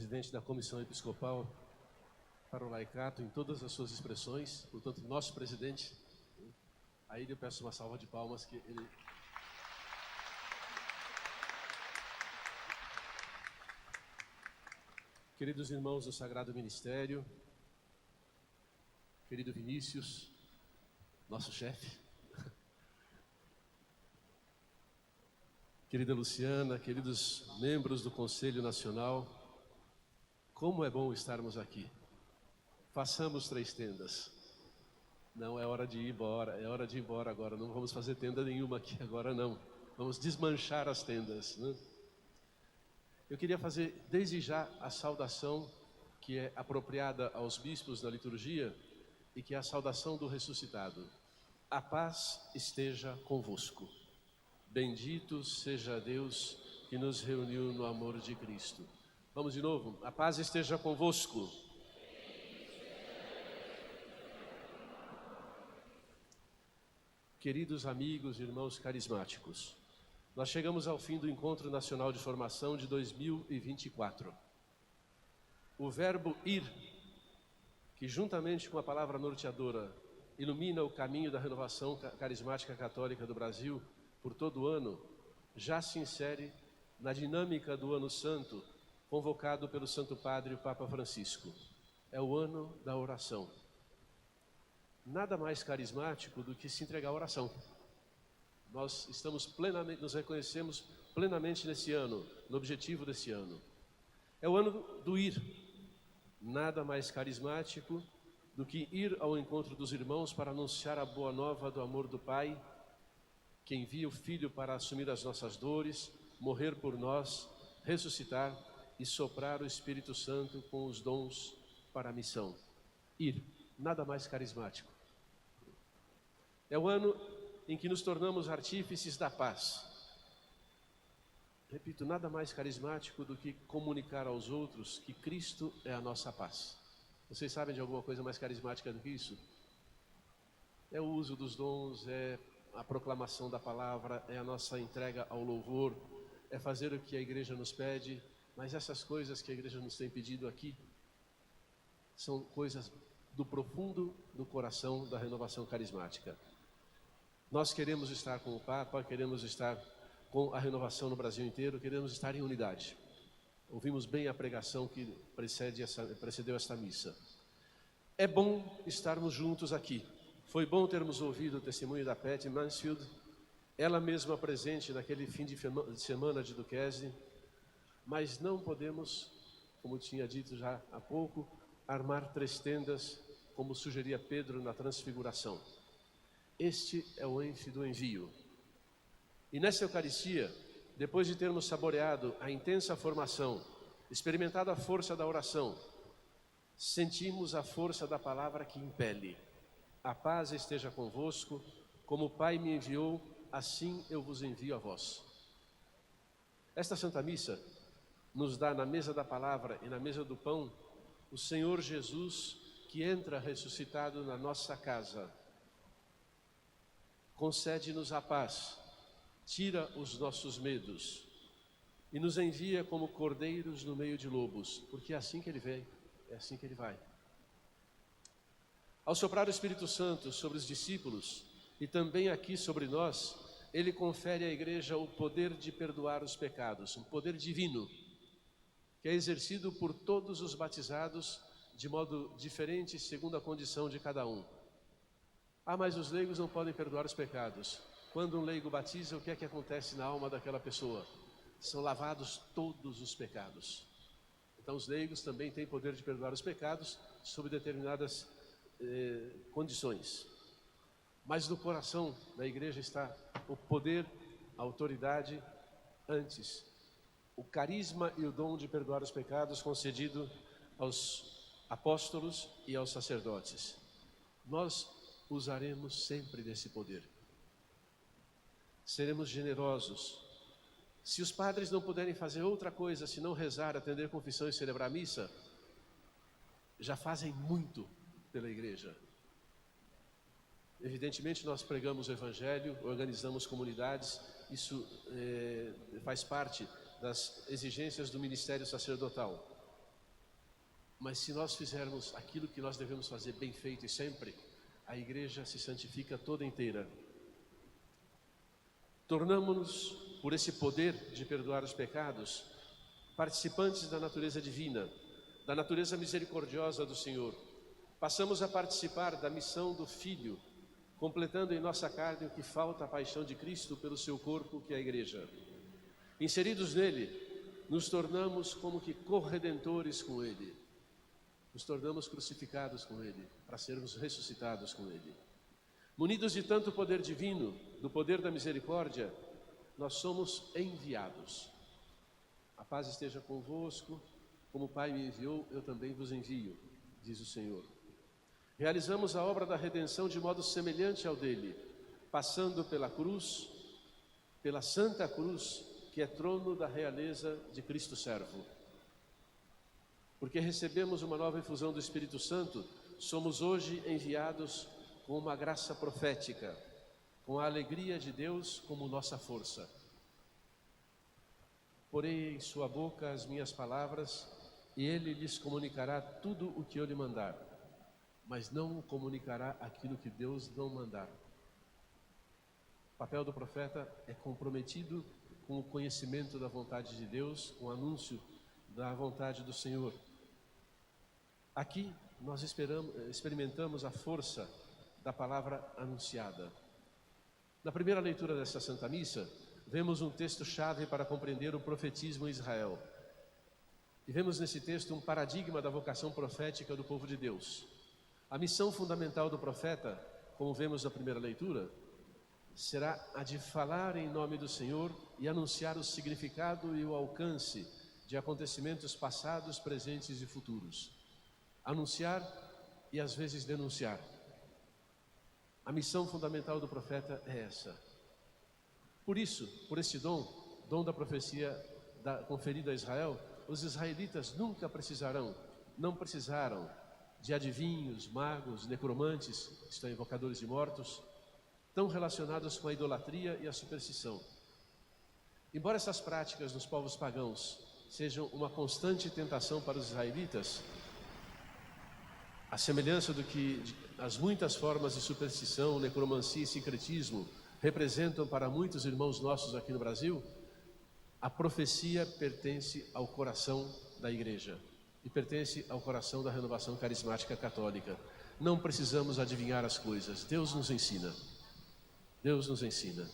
presidente da Comissão Episcopal para o Laicato em todas as suas expressões, portanto, nosso presidente. Aí eu peço uma salva de palmas que ele... Queridos irmãos do Sagrado Ministério, querido Vinícius, nosso chefe, querida Luciana, queridos membros do Conselho Nacional, como é bom estarmos aqui. Façamos 3 tendas. Não é hora de ir embora, é hora de ir embora agora. Não vamos fazer tenda nenhuma aqui agora, não. Vamos desmanchar as tendas, né? Eu queria fazer desde já a saudação que é apropriada aos bispos na liturgia e que é a saudação do ressuscitado. A paz esteja convosco. Bendito seja Deus que nos reuniu no amor de Cristo. Vamos de novo. A paz esteja convosco. Queridos amigos e irmãos carismáticos, nós chegamos ao fim do Encontro Nacional de Formação de 2024. O verbo ir, que juntamente com a palavra norteadora ilumina o caminho da renovação carismática católica do Brasil por todo o ano, já se insere na dinâmica do Ano Santo, convocado pelo Santo Padre, o Papa Francisco. É o ano da oração. Nada mais carismático do que se entregar à oração. Nós nos reconhecemos plenamente nesse ano, no objetivo desse ano. É o ano do ir. Nada mais carismático do que ir ao encontro dos irmãos para anunciar a boa nova do amor do Pai, que envia o Filho para assumir as nossas dores, morrer por nós, ressuscitar e soprar o Espírito Santo com os dons para a missão. Ir. Nada mais carismático. É o ano em que nos tornamos artífices da paz. Repito, nada mais carismático do que comunicar aos outros que Cristo é a nossa paz. Vocês sabem de alguma coisa mais carismática do que isso? É o uso dos dons, é a proclamação da palavra, é a nossa entrega ao louvor, é fazer o que a igreja nos pede, mas essas coisas que a igreja nos tem pedido aqui são coisas do profundo do coração da renovação carismática. Nós queremos estar com o Papa, queremos estar com a renovação no Brasil inteiro, queremos estar em unidade. Ouvimos bem a pregação que precedeu esta missa. É bom estarmos juntos aqui. Foi bom termos ouvido o testemunho da Patty Mansfield, ela mesma presente naquele fim de semana de Duquesne, mas não podemos, como tinha dito já há pouco, armar 3 tendas, como sugeria Pedro na Transfiguração. Este é o ênfase do envio. E nessa Eucaristia, depois de termos saboreado a intensa formação, experimentado a força da oração, sentimos a força da palavra que impele. A paz esteja convosco, como o Pai me enviou, assim eu vos envio a vós. Esta Santa Missa nos dá na mesa da palavra e na mesa do pão o Senhor Jesus que entra ressuscitado na nossa casa. Concede-nos a paz, tira os nossos medos e nos envia como cordeiros no meio de lobos, porque é assim que Ele vem, é assim que Ele vai. Ao soprar o Espírito Santo sobre os discípulos e também aqui sobre nós, Ele confere à igreja o poder de perdoar os pecados, um poder divino, que é exercido por todos os batizados de modo diferente, segundo a condição de cada um. Ah, mas os leigos não podem perdoar os pecados. Quando um leigo batiza, o que é que acontece na alma daquela pessoa? São lavados todos os pecados. Então os leigos também têm poder de perdoar os pecados sob determinadas condições. Mas no coração da igreja está o poder, a autoridade, antes, o carisma e o dom de perdoar os pecados concedido aos apóstolos e aos sacerdotes. Nós usaremos sempre desse poder. Seremos generosos. Se os padres não puderem fazer outra coisa senão rezar, atender confissão e celebrar a missa, já fazem muito pela igreja. Evidentemente nós pregamos o Evangelho, organizamos comunidades, isso faz parte das exigências do ministério sacerdotal. Mas se nós fizermos aquilo que nós devemos fazer bem feito e sempre, a igreja se santifica toda inteira. Tornamo-nos, por esse poder de perdoar os pecados, participantes da natureza divina, da natureza misericordiosa do Senhor. Passamos a participar da missão do Filho, completando em nossa carne o que falta à paixão de Cristo pelo seu corpo, que é a igreja. Inseridos nele, nos tornamos como que corredentores com ele. Nos tornamos crucificados com ele, para sermos ressuscitados com ele. Munidos de tanto poder divino, do poder da misericórdia, nós somos enviados. A paz esteja convosco, como o Pai me enviou, eu também vos envio, diz o Senhor. Realizamos a obra da redenção de modo semelhante ao dele, passando pela cruz, pela santa cruz, que é trono da realeza de Cristo servo. Porque recebemos uma nova infusão do Espírito Santo, somos hoje enviados com uma graça profética, com a alegria de Deus como nossa força. Porei em sua boca as minhas palavras, e ele lhes comunicará tudo o que eu lhe mandar, mas não comunicará aquilo que Deus não mandar. O papel do profeta é comprometido com o conhecimento da vontade de Deus, com o anúncio da vontade do Senhor. Aqui nós experimentamos a força da palavra anunciada. Na primeira leitura desta Santa Missa, vemos um texto-chave para compreender o profetismo em Israel. E vemos nesse texto um paradigma da vocação profética do povo de Deus. A missão fundamental do profeta, como vemos na primeira leitura, será a de falar em nome do Senhor e anunciar o significado e o alcance de acontecimentos passados, presentes e futuros. Anunciar e às vezes denunciar. A missão fundamental do profeta é essa. Por isso, por esse dom da profecia conferido a Israel, os israelitas nunca não precisaram de adivinhos, magos, necromantes, isto é, invocadores de mortos, tão relacionados com a idolatria e a superstição. Embora essas práticas nos povos pagãos sejam uma constante tentação para os israelitas, a semelhança do que as muitas formas de superstição, necromancia e sincretismo representam para muitos irmãos nossos aqui no Brasil, a profecia pertence ao coração da igreja e pertence ao coração da renovação carismática católica. Não precisamos adivinhar as coisas, Deus nos ensina. Deus nos ensina.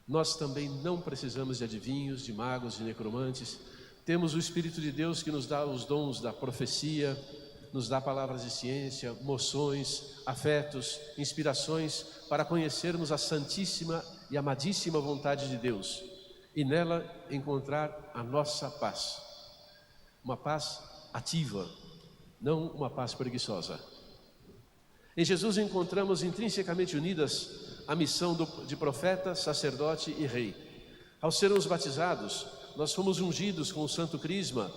Nós também não precisamos de adivinhos, de magos, de necromantes. Temos o Espírito de Deus que nos dá os dons da profecia, nos dá palavras de ciência, moções, afetos, inspirações para conhecermos a santíssima e amadíssima vontade de Deus e nela encontrar a nossa paz. Uma paz ativa, não uma paz preguiçosa. Em Jesus encontramos intrinsecamente unidas a missão de profeta, sacerdote e rei. Ao sermos batizados, nós fomos ungidos com o santo crisma,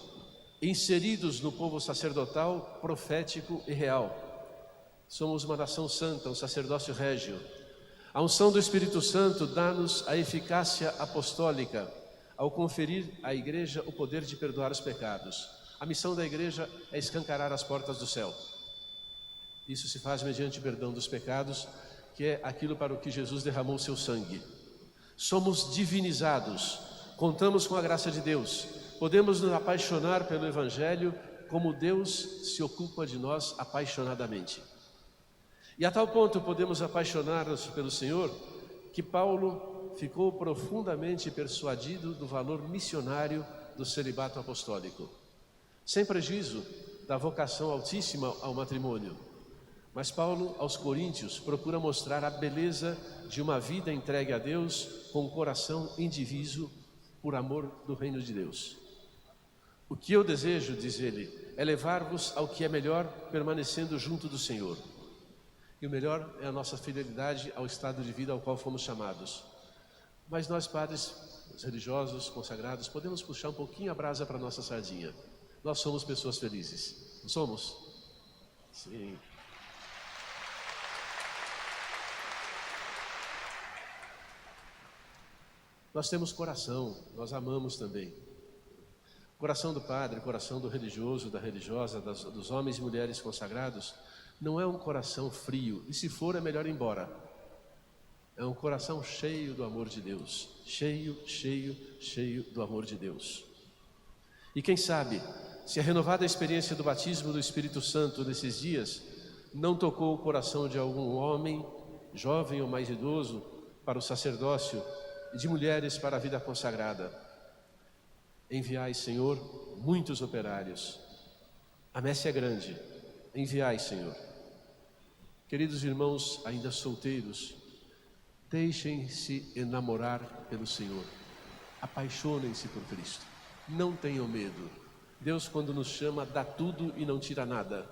inseridos no povo sacerdotal, profético e real. Somos uma nação santa, um sacerdócio régio. A unção do Espírito Santo dá-nos a eficácia apostólica, ao conferir à igreja o poder de perdoar os pecados. A missão da igreja é escancarar as portas do céu. Isso se faz mediante o perdão dos pecados, que é aquilo para o que Jesus derramou seu sangue. Somos divinizados, contamos com a graça de Deus, podemos nos apaixonar pelo Evangelho como Deus se ocupa de nós apaixonadamente. E a tal ponto podemos apaixonar-nos pelo Senhor, que Paulo ficou profundamente persuadido do valor missionário do celibato apostólico, sem prejuízo da vocação altíssima ao matrimônio. Mas Paulo, aos Coríntios, procura mostrar a beleza de uma vida entregue a Deus com um coração indiviso por amor do reino de Deus. O que eu desejo, diz ele, é levar-vos ao que é melhor, permanecendo junto do Senhor. E o melhor é a nossa fidelidade ao estado de vida ao qual fomos chamados. Mas nós, padres, os religiosos, consagrados, podemos puxar um pouquinho a brasa para a nossa sardinha. Nós somos pessoas felizes, não somos? Sim. Nós temos coração, nós amamos também. Coração do padre, coração do religioso, da religiosa, dos homens e mulheres consagrados, não é um coração frio, e se for é melhor ir embora. É um coração cheio do amor de Deus, cheio do amor de Deus. E quem sabe, se a renovada experiência do batismo do Espírito Santo nesses dias não tocou o coração de algum homem, jovem ou mais idoso, para o sacerdócio, e de mulheres para a vida consagrada. Enviai, Senhor, muitos operários. A messe é grande. Enviai, Senhor. Queridos irmãos, ainda solteiros, deixem-se enamorar pelo Senhor. Apaixonem-se por Cristo. Não tenham medo. Deus, quando nos chama, dá tudo e não tira nada.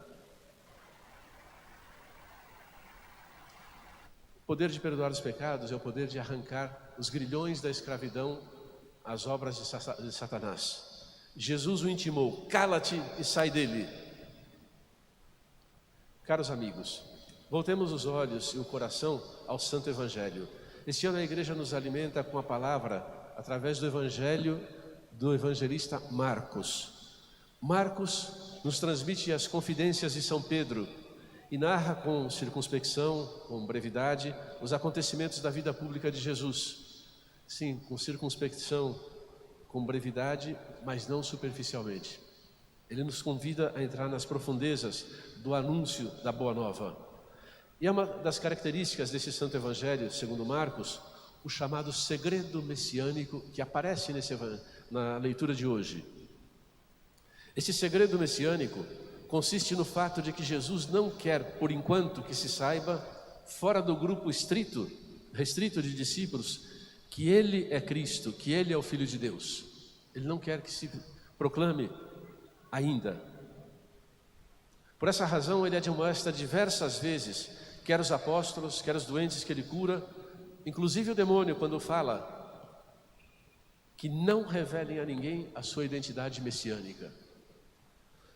O poder de perdoar os pecados é o poder de arrancar os grilhões da escravidão às obras de Satanás. Jesus o intimou: cala-te e sai dele. Caros amigos, voltemos os olhos e o coração ao Santo Evangelho. Este ano a igreja nos alimenta com a palavra através do Evangelho do evangelista Marcos. Marcos nos transmite as confidências de São Pedro e narra com circunspecção, com brevidade, os acontecimentos da vida pública de Jesus. Sim, com circunspecção, com brevidade, mas não superficialmente. Ele nos convida a entrar nas profundezas do anúncio da Boa Nova. E é uma das características desse Santo Evangelho, segundo Marcos, o chamado segredo messiânico que aparece na leitura de hoje. Esse segredo messiânico consiste no fato de que Jesus não quer, por enquanto, que se saiba, fora do grupo restrito de discípulos, que Ele é Cristo, que Ele é o Filho de Deus. Ele não quer que se proclame ainda. Por essa razão, Ele admoesta diversas vezes, quer os apóstolos, quer os doentes que Ele cura, inclusive o demônio, quando fala que não revelem a ninguém a sua identidade messiânica.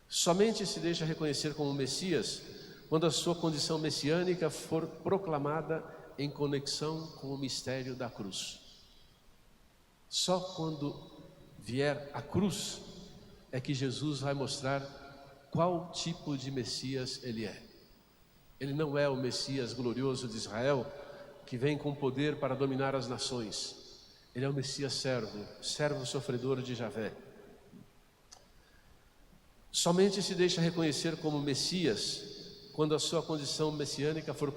Somente se deixa reconhecer como Messias quando a sua condição messiânica for proclamada em conexão com o mistério da cruz. Só quando vier a cruz é que Jesus vai mostrar qual tipo de Messias Ele é. Ele não é o Messias glorioso de Israel, que vem com poder para dominar as nações. Ele é o Messias servo sofredor de Javé. Somente se deixa reconhecer como Messias quando a sua condição messiânica for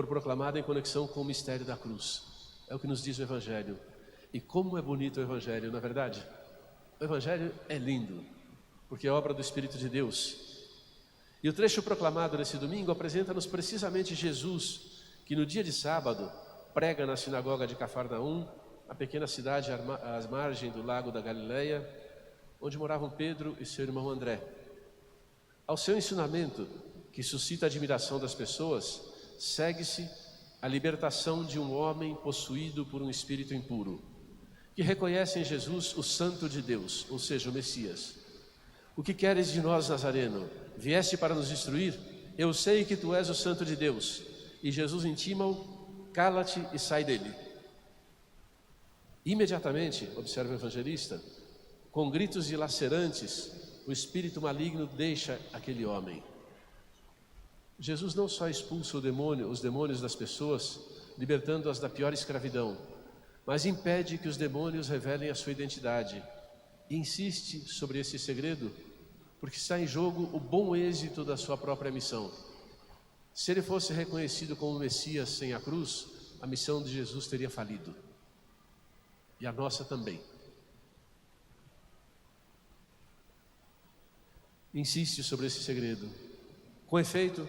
proclamada em conexão com o mistério da cruz. É o que nos diz o Evangelho. E como é bonito o Evangelho, não é verdade? O Evangelho é lindo, porque é obra do Espírito de Deus. E o trecho proclamado nesse domingo apresenta-nos precisamente Jesus, que no dia de sábado prega na sinagoga de Cafarnaum, a pequena cidade às margens do lago da Galileia, onde moravam Pedro e seu irmão André. Ao seu ensinamento, que suscita a admiração das pessoas, segue-se a libertação de um homem possuído por um espírito impuro, que reconhece em Jesus o Santo de Deus, ou seja, o Messias. O que queres de nós, Nazareno? Vieste para nos destruir? Eu sei que tu és o Santo de Deus. E Jesus intima-o: cala-te e sai dele. Imediatamente, observa o evangelista, com gritos dilacerantes, o espírito maligno deixa aquele homem. Jesus não só expulsa os demônios das pessoas, libertando-as da pior escravidão, mas impede que os demônios revelem a sua identidade. E insiste sobre esse segredo, porque está em jogo o bom êxito da sua própria missão. Se ele fosse reconhecido como Messias sem a cruz, a missão de Jesus teria falido. E a nossa também. Insiste sobre esse segredo. Com efeito,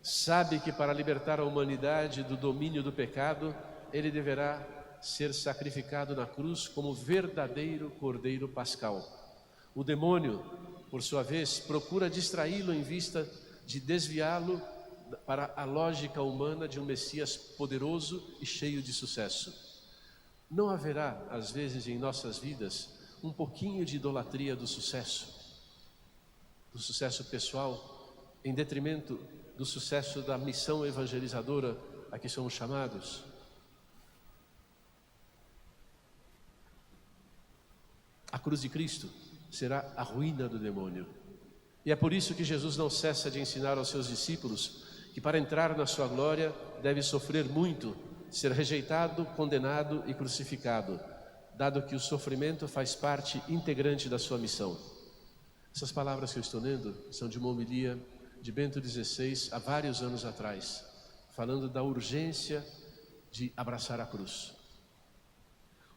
sabe que para libertar a humanidade do domínio do pecado, ele deverá ser sacrificado na cruz como verdadeiro Cordeiro Pascal. O demônio, por sua vez, procura distraí-lo em vista de desviá-lo para a lógica humana de um Messias poderoso e cheio de sucesso. Não haverá, às vezes, em nossas vidas, um pouquinho de idolatria do sucesso pessoal, em detrimento do sucesso da missão evangelizadora a que somos chamados? A cruz de Cristo será a ruína do demônio. E é por isso que Jesus não cessa de ensinar aos seus discípulos que para entrar na sua glória deve sofrer muito, ser rejeitado, condenado e crucificado, dado que o sofrimento faz parte integrante da sua missão. Essas palavras que eu estou lendo são de uma homilia de Bento XVI há vários anos atrás, falando da urgência de abraçar a cruz.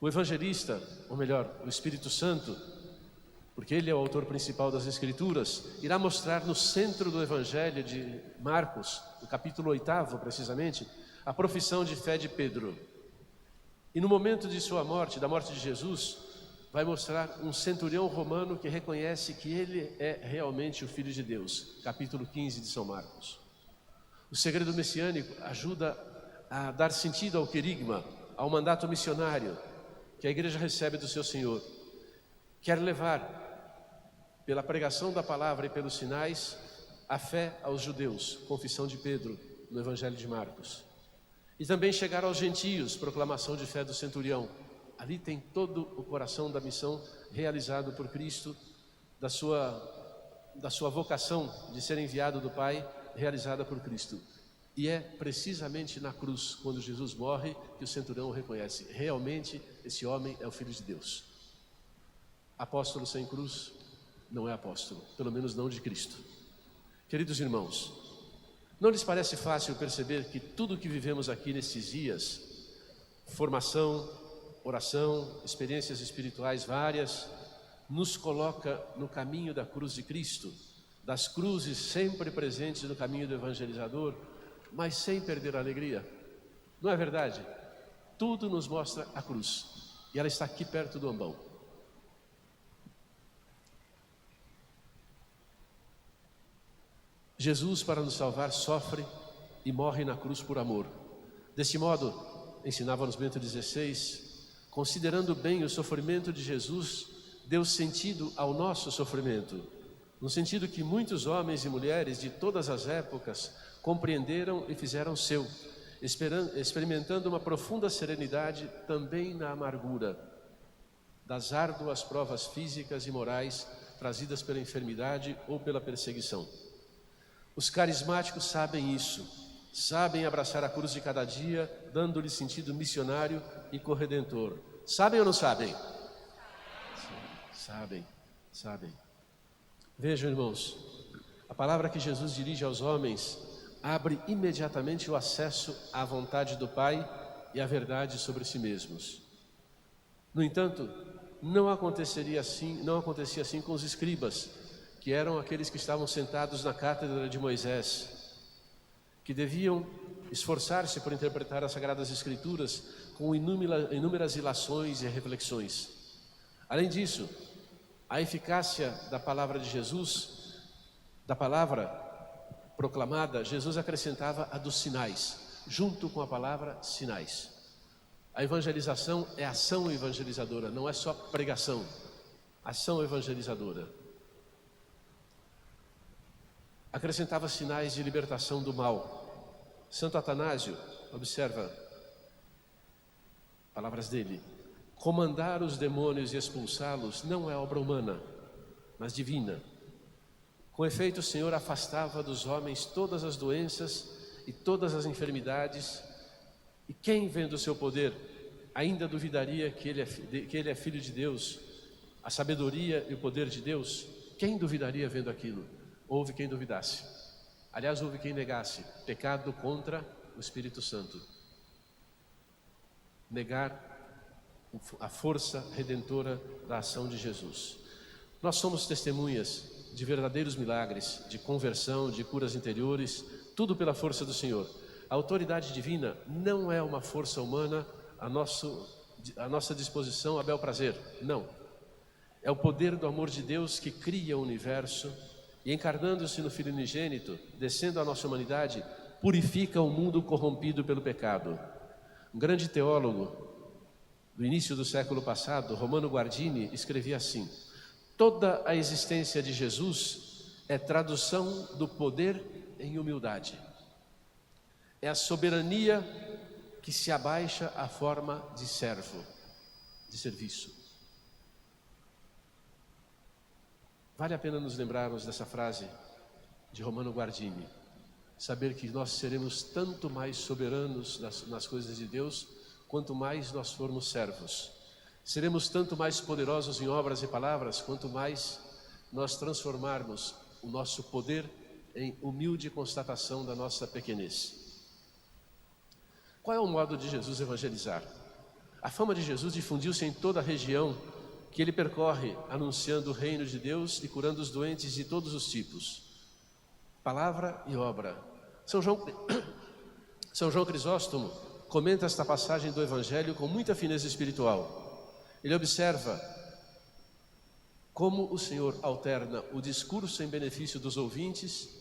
O evangelista, ou melhor, o Espírito Santo, porque ele é o autor principal das Escrituras, irá mostrar no centro do Evangelho de Marcos, no capítulo 8, precisamente, a profissão de fé de Pedro. E no momento de sua morte, da morte de Jesus, vai mostrar um centurião romano que reconhece que ele é realmente o Filho de Deus. Capítulo 15 de São Marcos. O segredo messiânico ajuda a dar sentido ao querigma, ao mandato missionário que a igreja recebe do seu Senhor. Quer levar, pela pregação da palavra e pelos sinais, a fé aos judeus, confissão de Pedro no Evangelho de Marcos. E também chegar aos gentios, proclamação de fé do centurião. Ali tem todo o coração da missão realizado por Cristo, da sua vocação de ser enviado do Pai, realizada por Cristo. E é precisamente na cruz, quando Jesus morre, que o centurião reconhece: realmente esse homem é o Filho de Deus. Apóstolo sem cruz não é apóstolo, pelo menos não de Cristo. Queridos irmãos, não lhes parece fácil perceber que tudo o que vivemos aqui nesses dias, formação, oração, experiências espirituais várias, nos coloca no caminho da cruz de Cristo, das cruzes sempre presentes no caminho do evangelizador, mas sem perder a alegria? Não é verdade? Tudo nos mostra a cruz, e ela está aqui perto do ambão. Jesus, para nos salvar, sofre e morre na cruz por amor. Desse modo, ensinava-nos Bento XVI, considerando bem o sofrimento de Jesus, deu sentido ao nosso sofrimento, no sentido que muitos homens e mulheres de todas as épocas compreenderam e fizeram seu, experimentando uma profunda serenidade também na amargura das árduas provas físicas e morais trazidas pela enfermidade ou pela perseguição. Os carismáticos sabem isso, sabem abraçar a cruz de cada dia, dando-lhe sentido missionário e corredentor. Sabem ou não sabem? Sabem. Vejam, irmãos, a palavra que Jesus dirige aos homens abre imediatamente o acesso à vontade do Pai e à verdade sobre si mesmos. No entanto, não acontecia assim com os escribas, que eram aqueles que estavam sentados na cátedra de Moisés, que deviam esforçar-se por interpretar as Sagradas Escrituras com inúmeras ilações e reflexões. Além disso, a eficácia da palavra de Jesus, da palavra proclamada, Jesus acrescentava a dos sinais, junto com a palavra sinais. A evangelização é ação evangelizadora, não é só pregação, ação evangelizadora. Acrescentava sinais de libertação do mal. Santo Atanásio, observa, palavras dele: comandar os demônios e expulsá-los não é obra humana, mas divina. Com efeito, o Senhor afastava dos homens todas as doenças e todas as enfermidades, e quem, vendo o seu poder, ainda duvidaria que ele é Filho de Deus, a sabedoria e o poder de Deus? Quem duvidaria vendo aquilo? Houve quem duvidasse. Aliás, houve quem negasse. Pecado contra o Espírito Santo. Negar a força redentora da ação de Jesus. Nós somos testemunhas de verdadeiros milagres, de conversão, de curas interiores, tudo pela força do Senhor. A autoridade divina não é uma força humana à nossa disposição, a bel prazer. Não. É o poder do amor de Deus que cria o universo e, encarnando-se no Filho unigênito, descendo à nossa humanidade, purifica o mundo corrompido pelo pecado. Um grande teólogo do início do século passado, Romano Guardini, escrevia assim: toda a existência de Jesus é tradução do poder em humildade. É a soberania que se abaixa à forma de servo, de serviço. Vale a pena nos lembrarmos dessa frase de Romano Guardini. Saber que nós seremos tanto mais soberanos nas coisas de Deus, quanto mais nós formos servos. Seremos tanto mais poderosos em obras e palavras, quanto mais nós transformarmos o nosso poder em humilde constatação da nossa pequenez. Qual é o modo de Jesus evangelizar? A fama de Jesus difundiu-se em toda a região que ele percorre, anunciando o reino de Deus e curando os doentes de todos os tipos. Palavra e obra. São João Crisóstomo comenta esta passagem do Evangelho com muita fineza espiritual. Ele observa como o Senhor alterna o discurso em benefício dos ouvintes,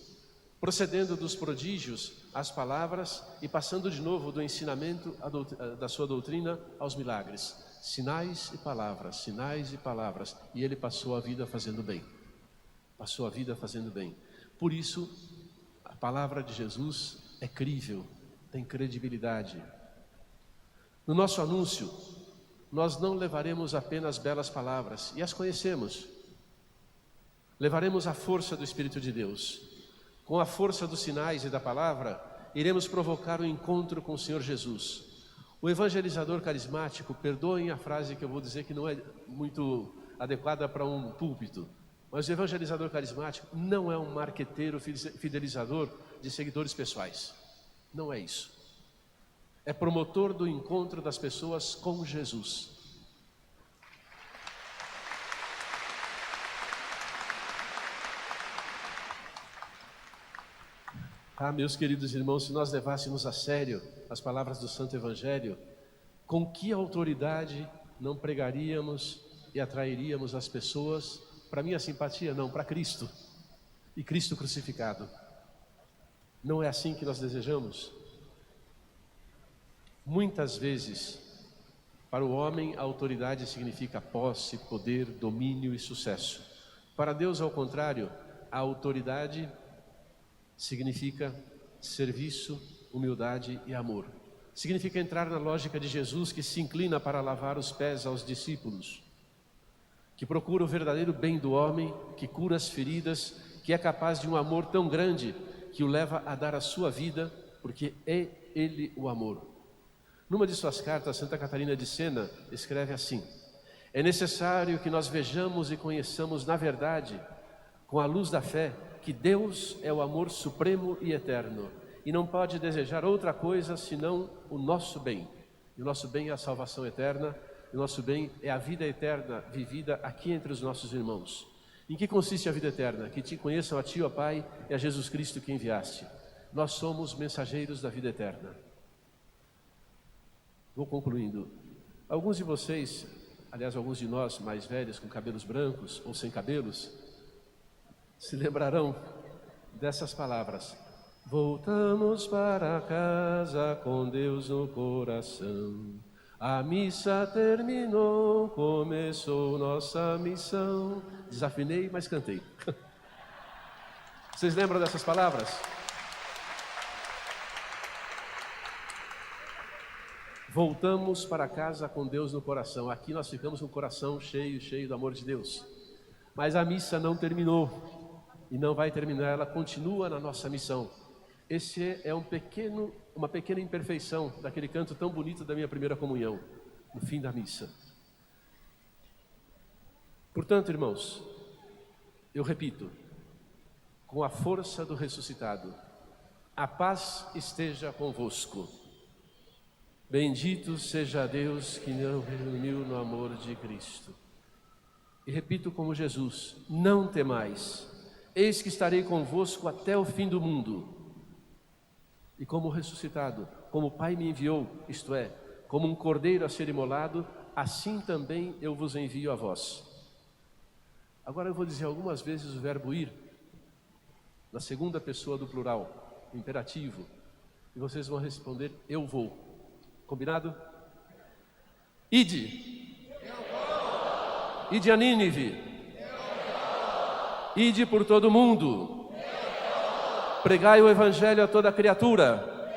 procedendo dos prodígios às palavras e passando de novo do ensinamento da sua doutrina aos milagres. Sinais e palavras, sinais e palavras. E ele passou a vida fazendo bem. Passou a vida fazendo bem. Por isso, a palavra de Jesus é crível, tem credibilidade. No nosso anúncio, nós não levaremos apenas belas palavras, e as conhecemos. Levaremos a força do Espírito de Deus. Com a força dos sinais e da palavra, iremos provocar o encontro com o Senhor Jesus. O evangelizador carismático, perdoem a frase que eu vou dizer que não é muito adequada para um púlpito, mas o evangelizador carismático não é um marqueteiro fidelizador de seguidores pessoais. Não é isso. É promotor do encontro das pessoas com Jesus. Meus queridos irmãos, se nós levássemos a sério as palavras do Santo Evangelho, com que autoridade não pregaríamos e atrairíamos as pessoas para minha simpatia? Não, para Cristo e Cristo crucificado. Não é assim que nós desejamos? Muitas vezes, para o homem, a autoridade significa posse, poder, domínio e sucesso. Para Deus, ao contrário, a autoridade significa serviço, humildade e amor. Significa entrar na lógica de Jesus, que se inclina para lavar os pés aos discípulos, que procura o verdadeiro bem do homem, que cura as feridas, que é capaz de um amor tão grande que o leva a dar a sua vida, porque é Ele o amor. Numa de suas cartas, Santa Catarina de Sena escreve assim: é necessário que nós vejamos e conheçamos na verdade, com a luz da fé, que Deus é o amor supremo e eterno, e não pode desejar outra coisa senão o nosso bem. E o nosso bem é a salvação eterna, e o nosso bem é a vida eterna vivida aqui entre os nossos irmãos. Em que consiste a vida eterna? Que te conheçam a Ti, ó Pai, e a Jesus Cristo que enviaste. Nós somos mensageiros da vida eterna. Vou concluindo. Alguns de vocês, aliás, alguns de nós mais velhos, com cabelos brancos ou sem cabelos, se lembrarão dessas palavras: voltamos para casa com Deus no coração. A missa terminou, começou nossa missão. Desafinei, mas cantei. Vocês lembram dessas palavras? Voltamos para casa com Deus no coração. Aqui nós ficamos com o coração cheio do amor de Deus. Mas a missa não terminou. E não vai terminar, ela continua na nossa missão. Esse é uma pequena imperfeição daquele canto tão bonito da minha primeira comunhão, no fim da missa. Portanto, irmãos, eu repito, com a força do ressuscitado, a paz esteja convosco. Bendito seja Deus que nos reuniu no amor de Cristo. E repito como Jesus: não temais. Eis que estarei convosco até o fim do mundo. E como ressuscitado, como o Pai me enviou, isto é, como um cordeiro a ser imolado, assim também eu vos envio a vós. Agora eu vou dizer algumas vezes o verbo ir, na segunda pessoa do plural, imperativo, e vocês vão responder: eu vou. Combinado? Ide. Eu vou. Ide a Nínive. Ide por todo o mundo. Pregai o Evangelho a toda criatura.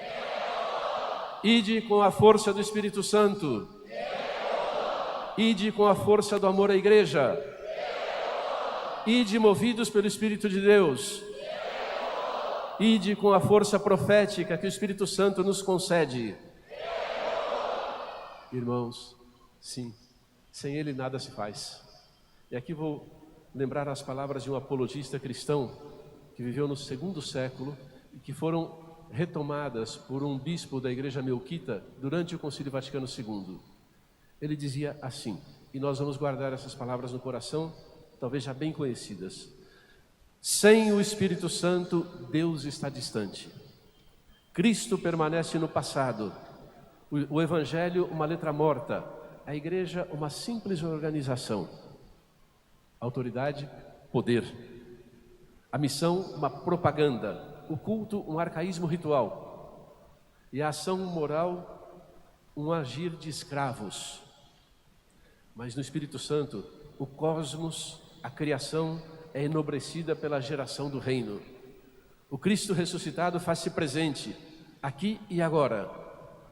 Ide com a força do Espírito Santo. Ide com a força do amor à igreja. Ide movidos pelo Espírito de Deus. Ide com a força profética que o Espírito Santo nos concede. Irmãos, sim, sem Ele nada se faz. E aqui vou lembrar as palavras de um apologista cristão que viveu no 2º século e que foram retomadas por um bispo da igreja melquita durante o Concílio Vaticano II. Ele dizia assim, e nós vamos guardar essas palavras no coração, talvez já bem conhecidas: sem o Espírito Santo, Deus está distante. Cristo permanece no passado. O Evangelho, uma letra morta. A igreja, uma simples organização. Autoridade, poder. A missão, uma propaganda. O culto, um arcaísmo ritual. E a ação moral, um agir de escravos. Mas no Espírito Santo, o cosmos, a criação, é enobrecida pela geração do reino. O Cristo ressuscitado faz-se presente, aqui e agora.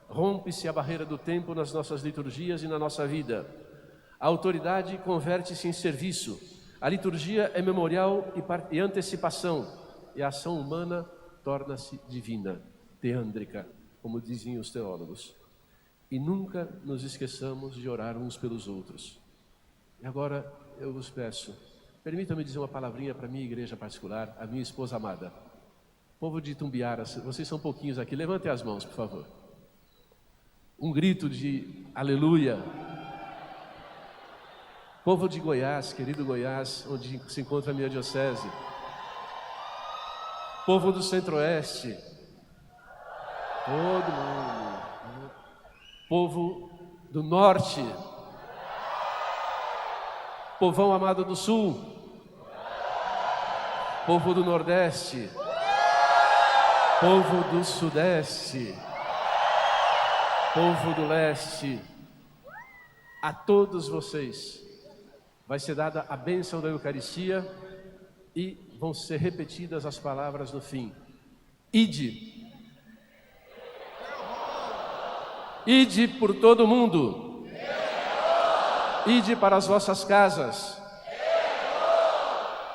Rompe-se a barreira do tempo nas nossas liturgias e na nossa vida. A autoridade converte-se em serviço. A liturgia é memorial e antecipação. E a ação humana torna-se divina, teândrica, como diziam os teólogos. E nunca nos esqueçamos de orar uns pelos outros. E agora eu vos peço, permitam-me dizer uma palavrinha para a minha igreja particular, a minha esposa amada. Povo de Itumbiara, vocês são pouquinhos aqui, levantem as mãos, por favor. Um grito de aleluia. Povo de Goiás, querido Goiás, onde se encontra a minha diocese. Povo do Centro-Oeste. Todo mundo. Povo do Norte. Povão amado do Sul. Povo do Nordeste. Povo do Sudeste. Povo do Leste. A todos vocês vai ser dada a bênção da Eucaristia e vão ser repetidas as palavras no fim. Ide. Ide por todo o mundo. Ide para as vossas casas.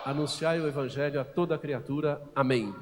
Anunciai o Evangelho a toda criatura. Amém.